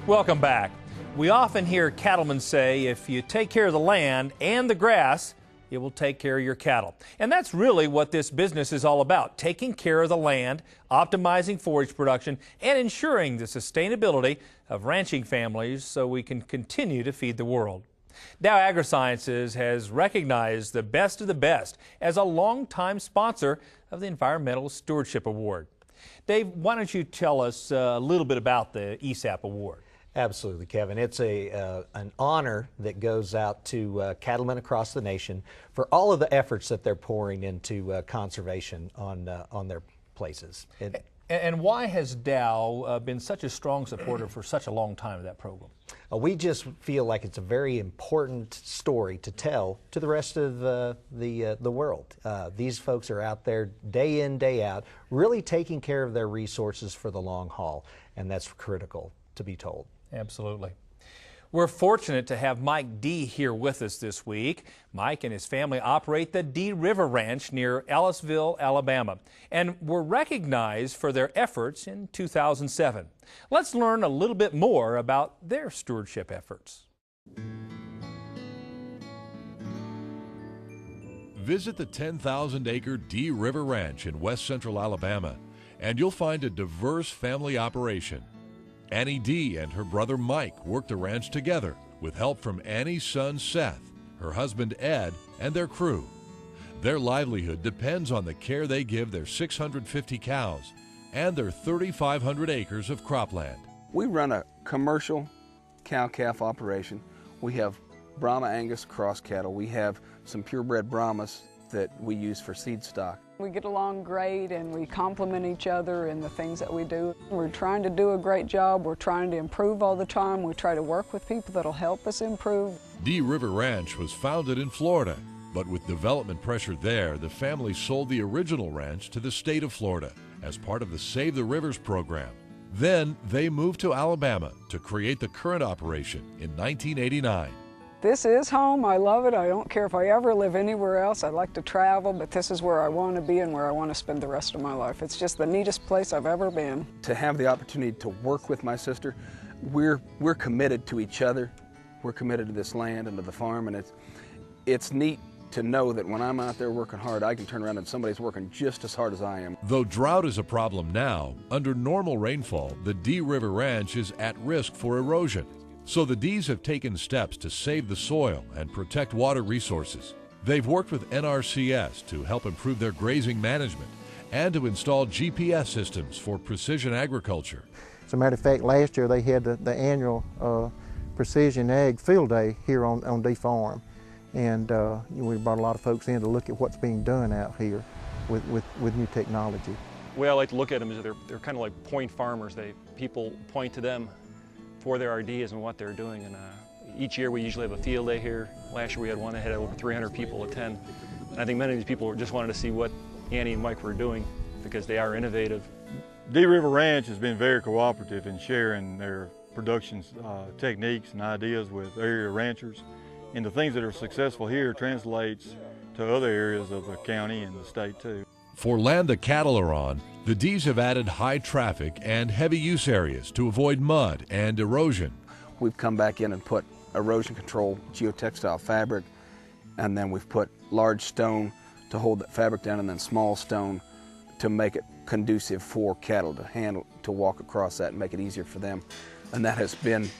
Welcome back. We often hear cattlemen say, if you take care of the land and the grass, it will take care of your cattle. And that's really what this business is all about, taking care of the land, optimizing forage production, and ensuring the sustainability of ranching families so we can continue to feed the world. Dow AgriSciences has recognized the best of the best as a longtime sponsor of the Environmental Stewardship Award. Dave, why don't you tell us a little bit about the ESAP Award? Absolutely, Kevin. It's an honor that goes out to cattlemen across the nation for all of the efforts that they're pouring into conservation on their places. And why has Dow been such a strong supporter for such a long time of that program? We just feel like it's a very important story to tell to the rest of the world. These folks are out there day in, day out, really taking care of their resources for the long haul, and that's critical to be told. Absolutely. We're fortunate to have Mike Dee here with us this week. Mike and his family operate the Dee River Ranch near Ellisville, Alabama, and were recognized for their efforts in 2007. Let's learn a little bit more about their stewardship efforts. Visit the 10,000-acre Dee River Ranch in west central Alabama, and you'll find a diverse family operation. Annie Dee and her brother Mike work the ranch together with help from Annie's son Seth, her husband Ed, and their crew. Their livelihood depends on the care they give their 650 cows and their 3,500 acres of cropland. We run a commercial cow-calf operation. We have Brahma Angus cross cattle. We have some purebred Brahmas that we use for seed stock. We get along great and we complement each other in the things that we do. We're trying to do a great job. We're trying to improve all the time. We try to work with people that'll help us improve. Dee River Ranch was founded in Florida, but with development pressure there, the family sold the original ranch to the state of Florida as part of the Save the Rivers program. Then they moved to Alabama to create the current operation in 1989. This is home. I love it. I don't care if I ever live anywhere else. I like to travel, but this is where I want to be and where I want to spend the rest of my life. It's just the neatest place I've ever been. To have the opportunity to work with my sister, we're committed to each other. We're committed to this land and to the farm, and it's neat to know that when I'm out there working hard, I can turn around and somebody's working just as hard as I am. Though drought is a problem now, under normal rainfall, the Dee River Ranch is at risk for erosion. So the Dees have taken steps to save the soil and protect water resources. They've worked with NRCS to help improve their grazing management and to install GPS systems for precision agriculture. As a matter of fact, last year they had the annual Precision Ag Field Day here on Dee Farm. And we brought a lot of folks in to look at what's being done out here with new technology. The way I like to look at them is they're kind of like point farmers. People point to them for their ideas and what they're doing. And each year we usually have a field day here. Last year we had one that had over 300 people attend. And I think many of these people just wanted to see what Annie and Mike were doing because they are innovative. Dee River Ranch has been very cooperative in sharing their production techniques and ideas with area ranchers. And the things that are successful here translates to other areas of the county and the state too. For land the cattle are on, the Dees have added high traffic and heavy use areas to avoid mud and erosion. We've come back in and put erosion control geotextile fabric, and then we've put large stone to hold that fabric down and then small stone to make it conducive for cattle to walk across that and make it easier for them. And that's been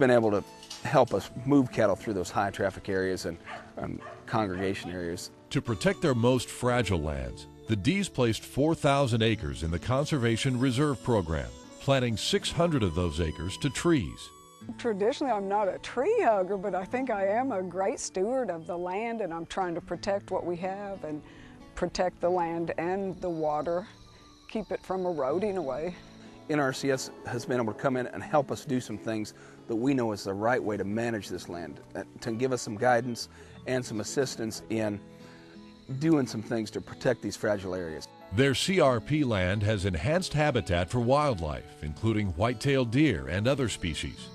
able to help us move cattle through those high traffic areas and congregation areas. To protect their most fragile lands, the Dees placed 4,000 acres in the Conservation Reserve Program, planting 600 of those acres to trees. Traditionally, I'm not a tree hugger, but I think I am a great steward of the land, and I'm trying to protect what we have and protect the land and the water, keep it from eroding away. NRCS has been able to come in and help us do some things that we know is the right way to manage this land, to give us some guidance and some assistance in doing some things to protect these fragile areas. Their CRP land has enhanced habitat for wildlife, including white-tailed deer and other species.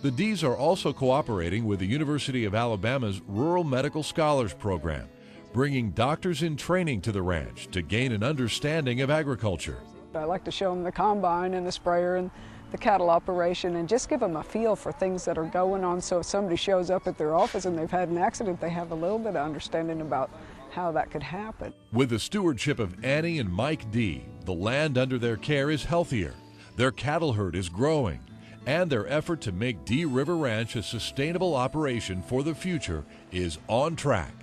The Dees are also cooperating with the University of Alabama's Rural Medical Scholars Program, bringing doctors in training to the ranch to gain an understanding of agriculture. I like to show them the combine and the sprayer and the cattle operation and just give them a feel for things that are going on, so if somebody shows up at their office and they've had an accident, they have a little bit of understanding about how that could happen. With the stewardship of Annie and Mike Dee, the land under their care is healthier, their cattle herd is growing, and their effort to make Dee River Ranch a sustainable operation for the future is on track.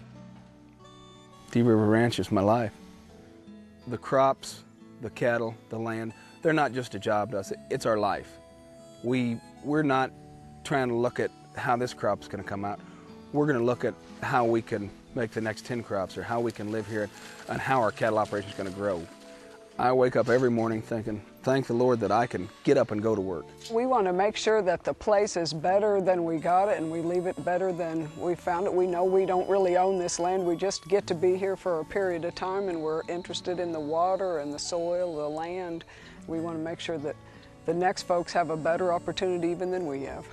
Dee River Ranch is my life. The crops, the cattle, the land, they're not just a job to us, it's our life. We're not trying to look at how this crop's going to come out. We're going to look at how we can make the next 10 crops, or how we can live here, and how our cattle operation is going to grow. I wake up every morning thinking, thank the Lord that I can get up and go to work. We want to make sure that the place is better than we got it, and we leave it better than we found it. We know we don't really own this land. We just get to be here for a period of time, and we're interested in the water and the soil, the land. We want to make sure that the next folks have a better opportunity even than we have.